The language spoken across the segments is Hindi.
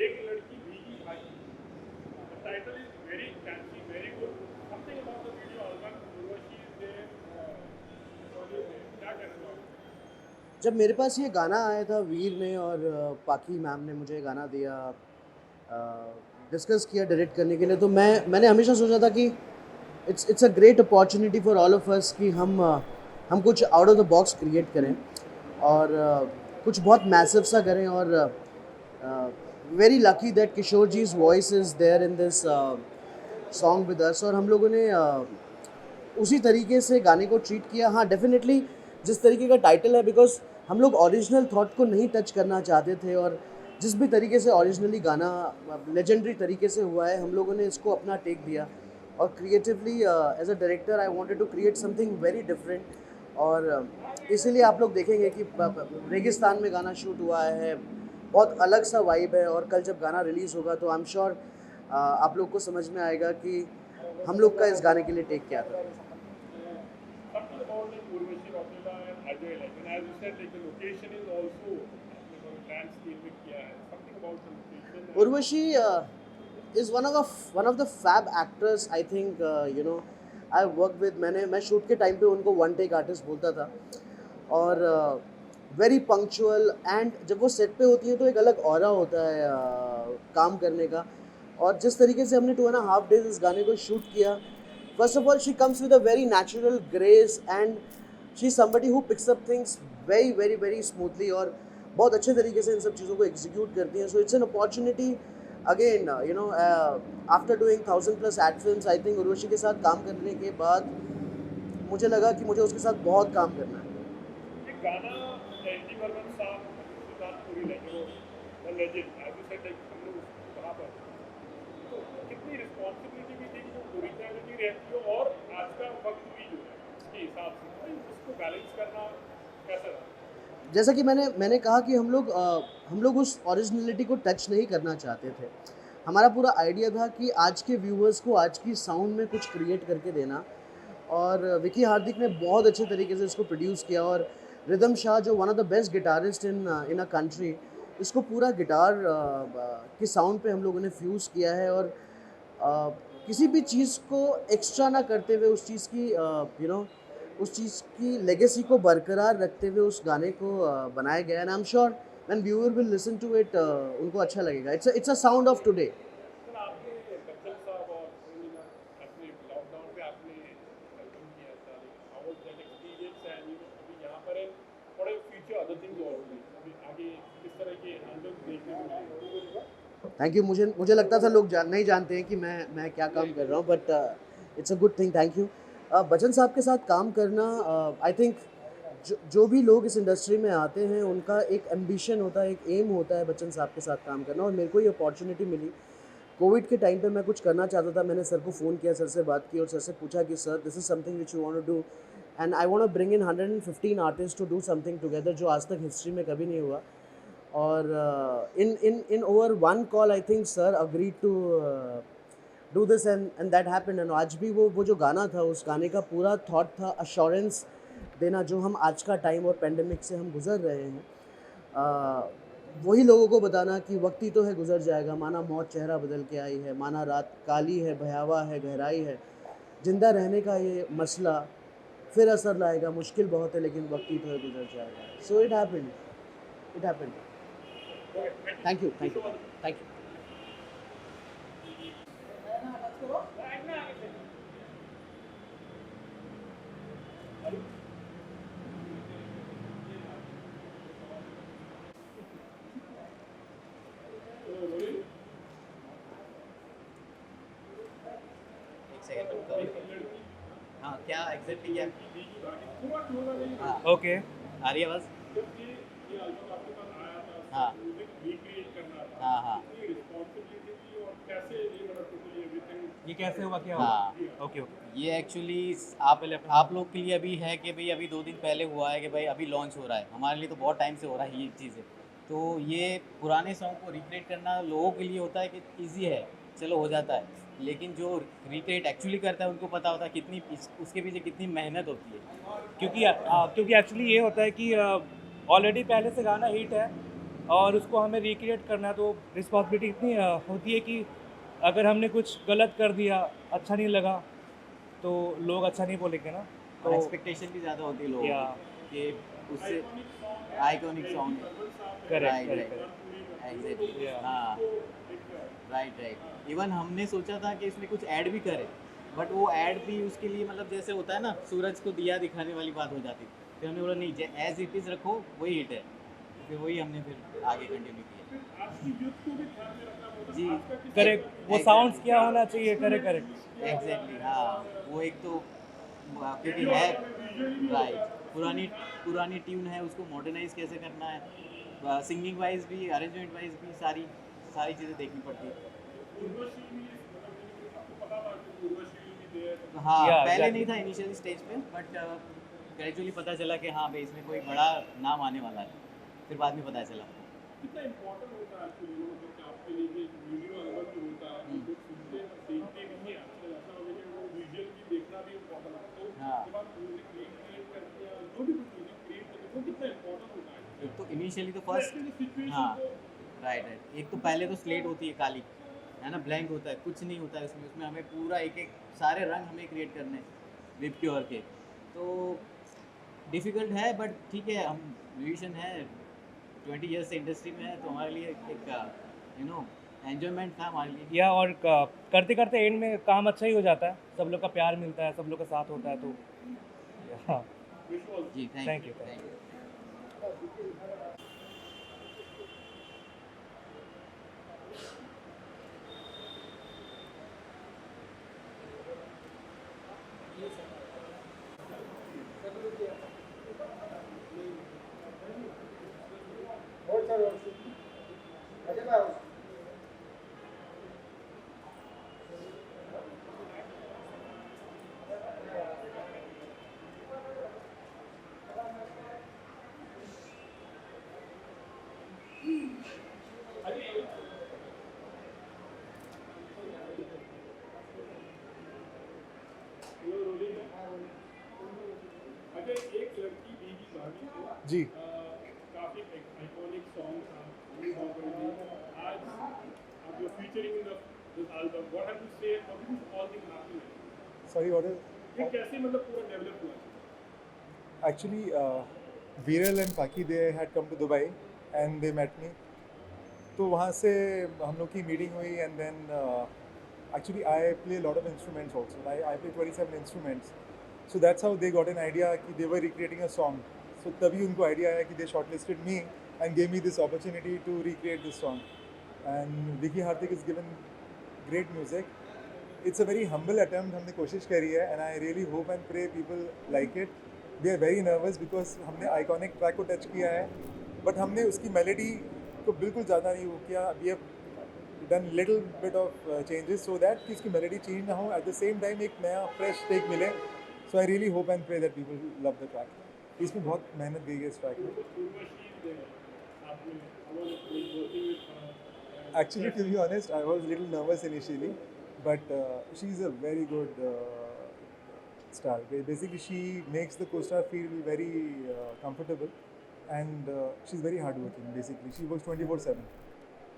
एक लड़की भीगी भाई. The title is very catchy, very good. Something about the video album. Urvashi is there. क्या कहना चाहोगे? जब मेरे पास ये गाना आया था वीर ने और पाकी मैम ने मुझे गाना दिया, डिस्कस किया डायरेक्ट करने के लिए, तो मैंने हमेशा सोचा था कि it's a great opportunity for all of us कि हम कुछ out of the box create करें और कुछ बहुत मैसिव सा करें और very lucky that Kishore ji's voice is there in this song with us और हम लोगों ने उसी तरीके से गाने को ट्रीट किया. हाँ, डेफिनेटली जिस तरीके का टाइटल है, बिकॉज हम लोग ओरिजिनल थॉट को नहीं टच करना चाहते थे और जिस भी तरीके से ओरिजिनली गाना लेजेंडरी तरीके से हुआ है, हम लोगों ने इसको अपना टेक दिया और creatively as a director I wanted to create something very different और इसीलिए आप लोग देखेंगे कि रेगिस्तान में गाना शूट हुआ है, बहुत अलग सा वाइब है और कल जब गाना रिलीज़ होगा तो आई एम श्योर आप लोग को समझ में आएगा कि हम लोग का इस गाने के लिए टेक क्या था. Something about like Urvashi, Rautela and Ajay, like, and as you said, like the location is also grand scale में किया है. Something about the location. Urvashi is one of the fab actors I think I work with. मैं शूट के टाइम पे उनको वन टेक आर्टिस्ट बोलता था और वेरी पंक्चुअल एंड जब वो सेट पे होती है तो एक अलग ऑरा होता है काम करने का. और जिस तरीके से हमने 2.5 days इस गाने को शूट किया, first of all she comes with a very natural grace and she is somebody who picks up things very very very smoothly और बहुत अच्छे तरीके से इन सब चीज़ों को एग्जीक्यूट करती हैं. So it's an opportunity again after doing 1000+ ad films, I think Urvashi के साथ काम करने के बाद मुझे लगा कि मुझे उसके साथ बहुत काम करना है. ये गाना एनटी बर्मन साहब, Siddharth Puri, like the legend, as you said, like हम लोग वहाँ पर तो कितनी रिस्पॉन्सिबिलिटी भी थी कि जो ओरिजिनलिटी रहती हो और आज का वक्त भी जो है उसके हिसाब से तो उसको बैलेंस करना कैसा रहा? जैसा कि मैंने कहा कि हम लोग उस ओरिजिनलिटी को टच नहीं करना चाहते थे. हमारा पूरा आइडिया था कि आज के व्यूअर्स को आज की साउंड में कुछ क्रिएट करके देना और विकी हार्दिक ने बहुत अच्छे तरीके से इसको प्रोड्यूस किया और रिदम शाह जो one of the best guitarist in a country, इसको पूरा गिटार की साउंड पे हम लोगों ने फ्यूज़ किया है और किसी भी चीज़ को एक्स्ट्रा ना करते हुए उस चीज़ की उस चीज़ की लेगेसी को बरकरार रखते हुए उस गाने को बनाया गया. And I am sure when viewer will listen to it उनको अच्छा लगेगा. It's a sound of today. Sir आपने बच्चन साहब और रवीना अपने लॉकडाउन पे आपने वेलकम किया था, how was that experience and अभी यहाँ पर है what are future other things also, अभी आगे किस तरह के हैंडल देखने को मिलेंगे? Thank you. मुझे लगता था लोग नहीं जानते हैं कि मैं क्या काम कर रहा हूँ, but it's a good thing. Thank you. Bachchan साहब के साथ काम करना, आई थिंक जो भी लोग इस इंडस्ट्री में आते हैं उनका एक एम्बिशन होता है, एक एम होता है बच्चन साहब के साथ काम करना. और मेरे को ये अपॉर्चुनिटी मिली कोविड के टाइम पे. मैं कुछ करना चाहता था, मैंने सर को फ़ोन किया, सर से बात की और सर से पूछा कि sir this is something which you want to do and I want to bring in 115 artist to do something together, जो आज तक हिस्ट्री में कभी नहीं हुआ. और in over one call I think sir agreed to do this and that happened. And आज भी वो जो गाना था, उस गाने का पूरा थॉट था अश्योरेंस देना जो हम आज का टाइम और पेंडेमिक से हम गुजर रहे हैं. वही लोगों को बताना कि वक्त ही तो है गुजर जाएगा, माना मौत चेहरा बदल के आई है, माना रात काली है भयावह है गहराई है, जिंदा रहने का ये मसला फिर असर लाएगा, मुश्किल बहुत है लेकिन वक्त ही तो है गुजर जाएगा. So it happened, it happened. Thank you, thank you, thank you. एक सेकंड. हाँ क्या एग्जैक्टली क्या? पूरा क्लोज नहीं. हाँ ओके. आ रही है आवाज़? जब ये एल्बम आपके पास आया था, हाँ. म्यूजिक रिक्रिएट करना था, हाँ हाँ कितनी रिस्पॉन्सिबिलिटी थी और कैसे ये मतलब टोटली एवरीथिंग. ये कैसे हुआ, क्या हाँ. हुआ? Okay okay. ये एक्चुअली आप लोग के लिए अभी है कि भाई अभी 2 दिन पहले हुआ है कि भाई अभी लॉन्च हो रहा है. हमारे लिए तो बहुत टाइम से हो रहा है ये चीज़ें. तो ये पुराने सॉन्ग को रिक्रिएट करना लोगों के लिए होता है कि ईजी है, चलो हो जाता है. लेकिन जो रिक्रिएट एक्चुअली करता है उनको पता होता है कितनी उसके पीछे कितनी मेहनत होती है. क्योंकि एक्चुअली ये होता है कि ऑलरेडी पहले से गाना हिट है और उसको हमें रिक्रिएट करना है, तो रिस्पॉन्सिबिलिटी इतनी होती है कि अगर हमने कुछ गलत कर दिया, अच्छा नहीं लगा, तो लोग अच्छा नहीं बोलेंगे ना. और तो एक्सपेक्टेशन भी ज़्यादा होती है लोगों या की कि उससे iconic song. Correct right correct right exactly. Yeah. हाँ राइट राइट. इवन हमने सोचा था कि इसमें कुछ ऐड भी करें, बट वो ऐड भी उसके लिए मतलब जैसे होता है ना सूरज को दिया दिखाने वाली बात हो जाती. फिर हमने बोला नहीं, एज इट इज़ रखो, वही हिट है. फिर वही हमने फिर आगे कंटिन्यू किया. आज की यूथ को भी ध्यान में रखना होगा. जी. आज का किसी करेक्ट. वो साउंड्स क्या होना चाहिए, करेक्ट करेक्ट. एग्जैक्टली. हाँ वो एक तो क्योंकि है राइट, पुरानी ट्यून है, उसको मॉडर्नाइज कैसे करना है, सिंगिंग वाइज भी अरेंजमेंट वाइज भी सारी सारी चीज़ें देखनी पड़ती है. उर्वशी भी आपको पता था कि उर्वशी भी दे. हाँ Yeah, पहले exactly. नहीं था इनिशियल स्टेज पे, बट ग्रेजुअली पता चला कि हाँ भाई इसमें कोई बड़ा नाम आने वाला है. फिर बाद में पता चला. कितना इम्पोर्टेंट होता है आपके लिए, मतलब कि आपके लिए कि वीडियो एल्बम जो होता है लोग सुनते हैं देखते नहीं है. आजकल ऐसा हो गया कि वो विजुअल भी देखना भी इम्पोर्टेंट है. तो हाँ. जब आप म्यूजिक रिक्रिएट करते हैं जो भी कुछ म्यूजिक क्रिएट करते हैं वो कितना इम्पोर्टेंट होता है. एक तो इनिशियली तो फर्स्ट. सिचुएशन हाँ को राइट राइट. एक तो पहले तो स्लेट होती है काली, है ना, ब्लैंक होता है, कुछ नहीं होता है उसमें. उसमें हमें पूरा एक एक सारे रंग हमें क्रिएट करने हैं विप क्योर के. तो डिफ़िकल्ट है बट ठीक है, हम म्यूजिशियन है, 20 ईयर्स से इंडस्ट्री में है, तो हमारे लिए एक एन्जॉयमेंट था हमारे लिए. या और करते करते एंड में काम अच्छा ही हो जाता है, सब लोग का प्यार मिलता है, सब लोग का साथ होता है. तो हाँ. जी Thank thank you, you. thank thank you. अगर एक लड़की भीगी भागी को जी. काफी आइकॉनिक सॉन्ग था, ये हो गई. आज आप जो featuring in this album, what have you say, how did all thing happen? Sorry, what is ये कैसे मतलब पूरा डेवलप हुआ? actually Viral and Paki, they had come to Dubai and they met me. तो वहाँ से हम लोग की मीटिंग हुई and then actually I play a lot of instruments also. I play 27 instruments. So that's how they got an idea कि they were recreating a song. So तभी उनको idea आया कि they shortlisted me and gave me this opportunity to recreate this song. And Vicky Hardik is given great music. It's a very humble attempt, हमने कोशिश करी है and I really hope and pray people like it. We are very nervous because हमने iconic track को touch किया है, but हमने उसकी melody को बिल्कुल ज़्यादा नहीं वो किया. We have done little bit of changes so that कि उसकी melody change ना हो, at the same time एक नया fresh take मिले. So I really hope and pray that people love the track. इसमें बहुत मेहनत गई है इस track में. उर्वशी साथ में I was working with her. Actually, to be honest, I was a little nervous initially, but she's a very good star. Basically, she makes the co-star feel very comfortable, and she's very hardworking. Basically, she works 24/7.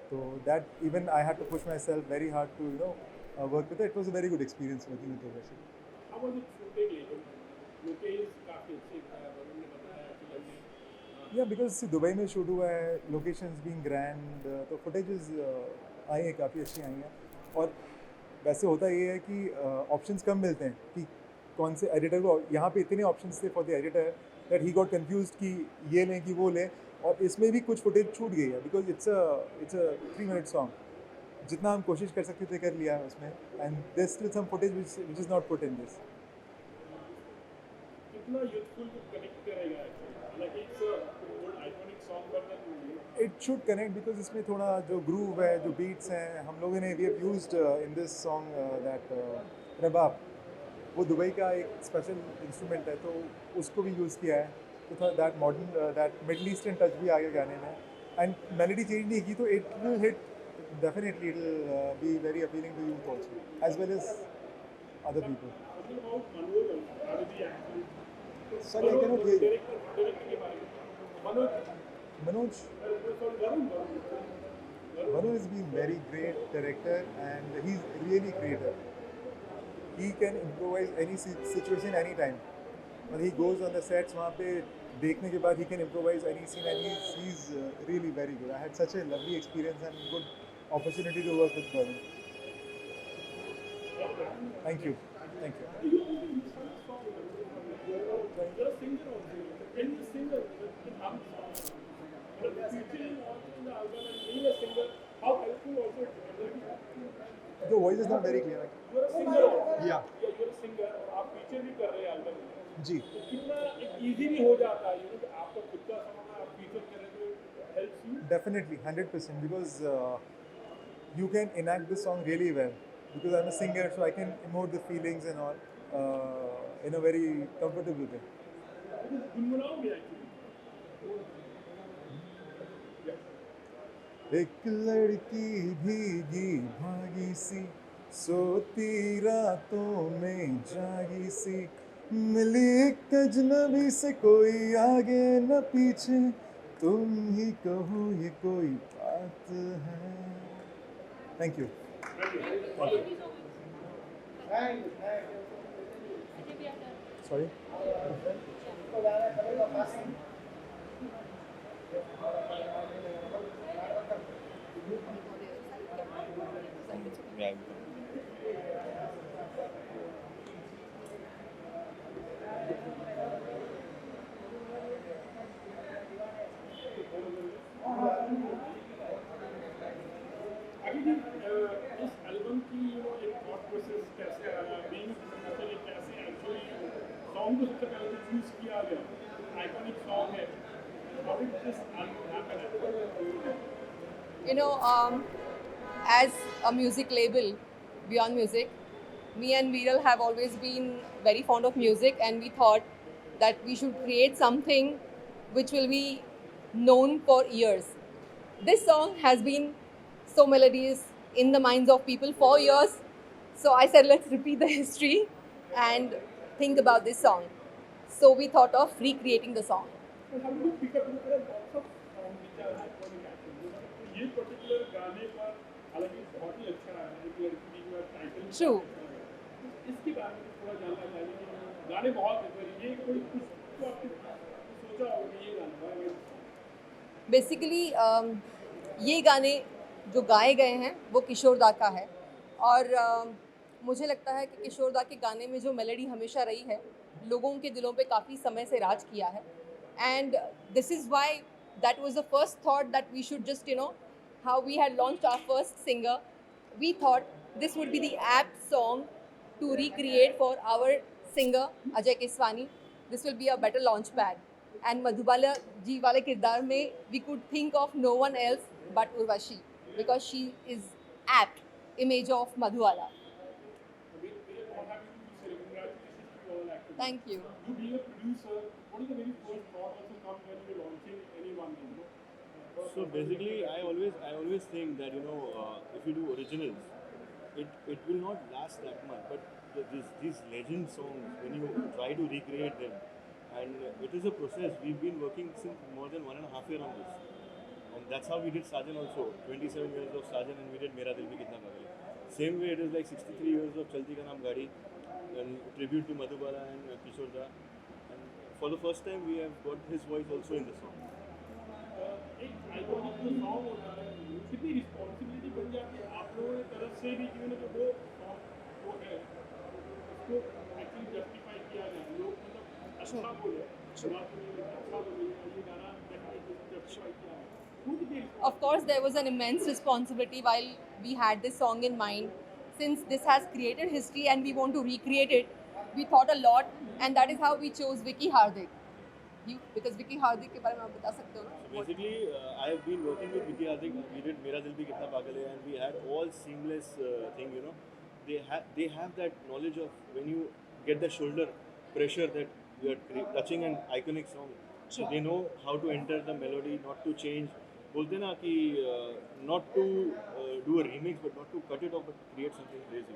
So that even I had to push myself very hard to work with her. It was a very good experience working with Urvashi. How was it shooting लेकिन लोकेश काफी अच्छे वरुण ने बताया फिल्म में Yeah, because see, दुबई में शूट हुआ है, लोकेशंस बीइंग ग्रैंड, तो फुटेजेस आई हैं, काफ़ी अच्छी आई हैं. और वैसे होता ये है कि ऑप्शंस कम मिलते हैं कि कौन से एडिटर को. यहाँ पे इतने ऑप्शंस थे for the editor that he got confused कि ये लें कि वो लें. और इसमें भी कुछ फुटेज छूट गई है because it's a 3 minute song. जितना हम कोशिश कर सकते थे कर लिया है उसमें. And there still some footage which is not put in this. कितना यूथफुल कनेक्ट करेगा हालांकि it's old iconic song but it should connect because इसमें थोड़ा जो ग्रूव है, जो बीट्स हैं, हम लोगों ने we have used in this song that rabab. वो दुबई का एक स्पेशल इंस्ट्रूमेंट है, तो उसको भी यूज़ किया है. तो थोड़ा that modern that middle eastern touch भी आ गया गाने में. एंड मेलोडी चेंज नहीं की तो it will hit definitely. It will be very appealing to youth also as well as other people. Sorry, I cannot hear you. Manoj. Manu has been very great director and he's really creative. He can improvise any situation anytime. When he goes on the sets, वहाँ पे देखने के बाद he can improvise any scene and he's really very good. I had such a lovely experience and good opportunity to work with Varun. Thank you. Thank you. You're a singer also. Can you sing a hum song? But featuring also in the album and being a singer, how helpful also it is? Your voice is not very clear. You're a singer also. Yeah. You're a singer और आप फीचर भी कर रहे हैं एल्बम में. जी. तो कितना एक इजी भी हो जाता है कि आपका खुद का सॉन्ग है, आप फीचर कर रहे हो, तो helps you. Definitely, 100% because you can enact the song really well. Because I'm a singer, so I can emote the feelings and all in a very comfortable way. गुनगुनाओगे एक्चुअली. एक लड़की भीगी भागी सी, सोती रातों में जागी सी, मिली एक अजनबी से, कोई आगे न पीछे, तुम ही कहो ये कोई बात है. Thank you. सॉरी. अभी भी इस एल्बम की एक थॉट प्रोसेस कैसे आया, बीइंग प्रोड्यूसर ये कैसे एक्चुअली सॉन्ग को सबसे पहले तो चूज किया गया, आइकॉनिक सॉन्ग है, how did this album happen? You know, as a music label, Beyond Music, me and Viral have always been very fond of music, and we thought that we should create something which will be known for years. This song has been so melodious in the minds of people for years. So I said, let's repeat the history and think about this song. So we thought of recreating the song. तो हम लोग पिक अप करते हैं lots of song which are iconic actually. तो ये पर्टिकुलर गाने पर हालांकि बहुत ही अच्छा है, एक लड़की का टाइटल. True. इसके बारे में थोड़ा जानना चाहिए कि गाने बहुत हैं, पर ये कोई कुछ तो आपने सोचा होगा कि ये गाना है. बेसिकली ये गाने जो गाए गए हैं वो किशोर दा का है. और मुझे लगता है कि किशोर दा के गाने में जो मेलोडी हमेशा रही है, लोगों के दिलों पे काफ़ी समय से राज किया है. And this is why that was the first thought that we should just how we had launched our first singer, we thought this would be the apt song to recreate for our singer Ajay Keswani. This will be a better launch pad. And Madhubala ji wale kirdar mein we could think of no one else but Urvashi, because she is apt image of Madhubala. Thank you. You being a producer, what is the very first thought also comes when you're launching anyone? So basically, I always think that if you do originals, it will not last that much. But these legend songs, when you try to recreate them, and it is a process. We've been working since more than 1.5 years on this, and that's how we did Sajan also. 27 years of Sajan, and we did Mera Dil Bhi Kitna Pagale. Same way, it is like 63 years of Chalti Ka Naam Gaadi, and tribute to Madhubala and Kishore Da. And for the first time, we have got his voice also in the song. एक आइकॉनिक जो सॉन्ग होता है कितनी रिस्पॉन्सिबिलिटी बन जाती है आप लोगों की तरफ से भी कि उन्हें जो वो सॉन्ग वो है उसको एक्चुअली जस्टिफाई किया जाए लोग मतलब अच्छा बोले बात में अच्छा बोले ये गाना डेफिनेटली जस्टिफाई किया है खुद की Of course, there was an immense responsibility while we had this song in mind. Since this has created history and we want to recreate it, we thought a lot, and that is how we chose Vicky Hardik. Because Vicky Hardik के बारे में आप बता सकते हो ना? So basically, I have been working with Vicky Hardik. We did Mera Dil Bhi Kitna Pagale, and we had all seamless thing. You know, they have that knowledge of when you get the shoulder pressure that you are touching an iconic song. So they know how to enter the melody, not to change. बोलते ना कि not to do a remix, but not to cut it off, but create something crazy.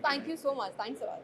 Thank you so much. Thanks a lot.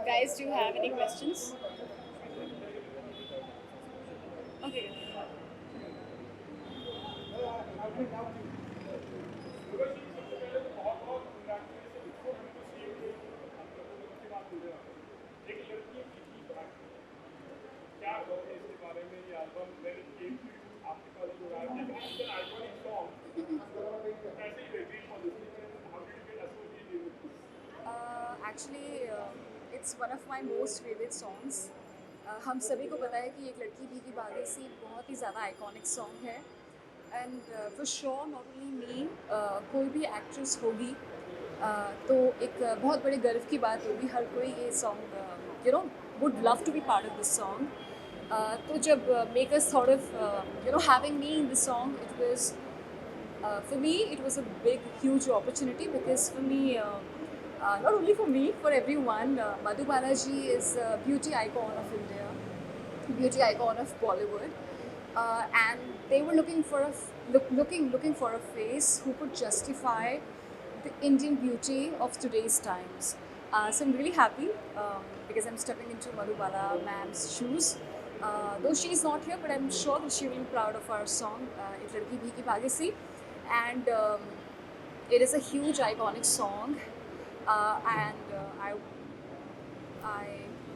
Guys, do you have any questions? Okay. Actually, it's one of my most favorite songs. हम सभी को पता है कि एक लड़की भीगी भागे सी बहुत ही ज़्यादा आइकॉनिक सॉन्ग है and for sure not only me कोई भी एक्ट्रेस होगी तो एक बहुत बड़े गर्व की बात होगी हर कोई ये song you know would love to be part of this song तो जब makers thought of you know having me in this song it was For me, it was a big, huge opportunity because for me, not only for me, for everyone, Madhu Balaji is a beauty icon of India, beauty icon of Bollywood, and they were looking for looking for a face who could justify the Indian beauty of today's times. So I'm really happy because I'm stepping into Madhubala ma'am's shoes. Though she's not here, but I'm sure that she will be proud of our song, Ek Ladki Bhi Ki Bhagi Si. And it is a huge, iconic song. I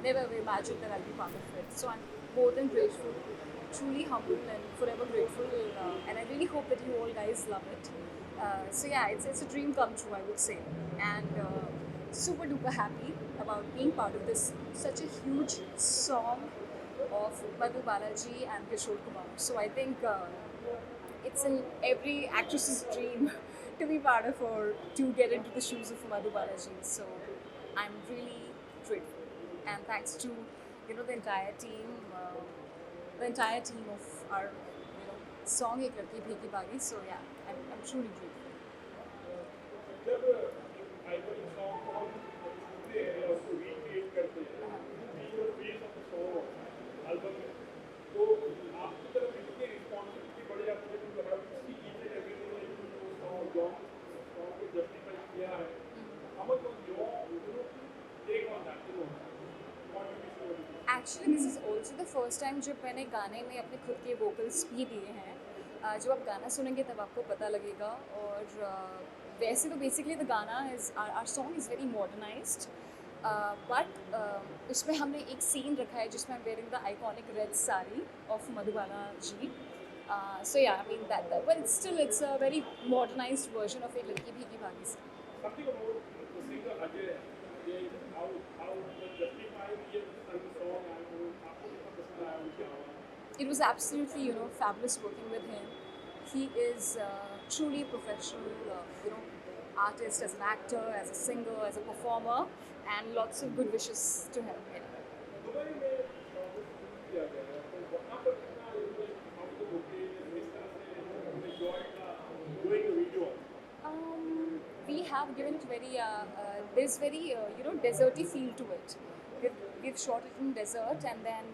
never imagined that I'll be part of it. So I'm more than grateful, truly humble and forever grateful. And I really hope that you all guys love it. So yeah, it's a dream come true, I would say. And super duper happy about being part of this such a huge song of Madhu Balaji and Kishore Kumar. So I think it's in every actress's dream to be part of or to get into the shoes of Madhu Balaji. So I'm really grateful, and thanks to the entire team of our song Ek Ladki Bhi Ki Bhagi. So yeah, I'm truly grateful. जब आइकॉनिक सॉन्ग को हम सुनते हैं और उसको रीक्रिएट करते हैं being the face of the song album में, तो आपकी तरफ इतनी रिस्पॉन्सिबिलिटी बढ़ जाती है कि लगा कि ईच एंड एवरीथिंग ने सॉन्ग को जस्टिफाई किया है. How much of your take on that, Actually, this is also the first time जब मैंने गाने में अपने खुद के vocals भी दिए हैं. जब आप गाना सुनेंगे तब आपको पता लगेगा. और वैसे तो बेसिकली द गाना is our song is very modernized, but उसमें हमने एक सीन रखा है जिसमें I'm wearing the iconic red sari of Madhubala ji. So yeah, I mean that, but it's a very modernized version of Ek Ladki Bhi Ki Bhagi Si. something about the singer Ajay, how justified he has sung the song and आपको कितना पसंद आया उनकी आवाज़? It was absolutely, fabulous working with him. He is truly a professional, artist, as an actor, as a singer, as a performer, and lots of good wishes to him. Dubai में शूट किया गया है, तो वहाँ पर कितना आपको लोकेशन इस तरह से एंजॉय का doing the video? We have given it very, there's very, deserty feel to it. We've shot it in desert, and then,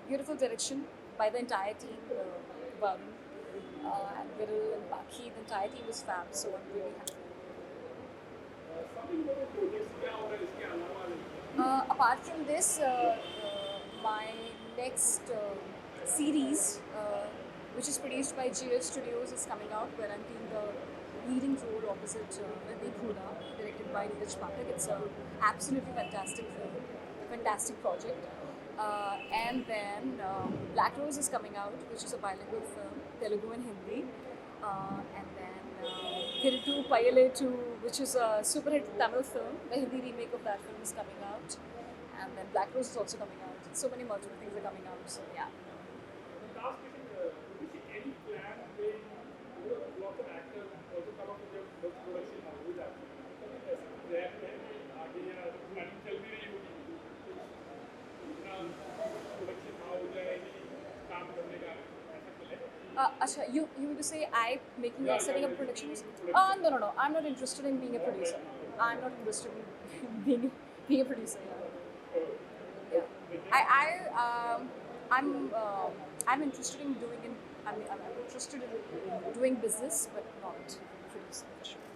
beautiful direction by the entire team, Varun, and Viral and Baki. The entire team was fab, so I'm really happy. something about the projects क्या हो रहा है इसके अलावा? Apart from this, my next series, which is produced by GS Studios, is coming out, where I'm playing the leading role opposite Randeep Hooda, directed by Neeraj Pathak. It's an absolutely fantastic film, fantastic project. And then Black Rose is coming out, which is a bilingual film, Telugu and Hindi. And then Thiruttu Payalettu, which is a super hit Tamil film. The Hindi remake of that film is coming out. And then Black Rose is also coming out. So many multiple things are coming out. So yeah. The last question, do you see any plan where lots of actors also come up with their first production houses actually? ऐसा plan है कि आगे या planning चल भी रही होगी इतना production house या any काम करने का ऐसा कुछ है? Asha, you mean to say I setting up productions? No. I'm not interested in being a producer. I'm not interested in being a producer. Yeah. I'm interested in I'm interested in doing business, but not producing for sure.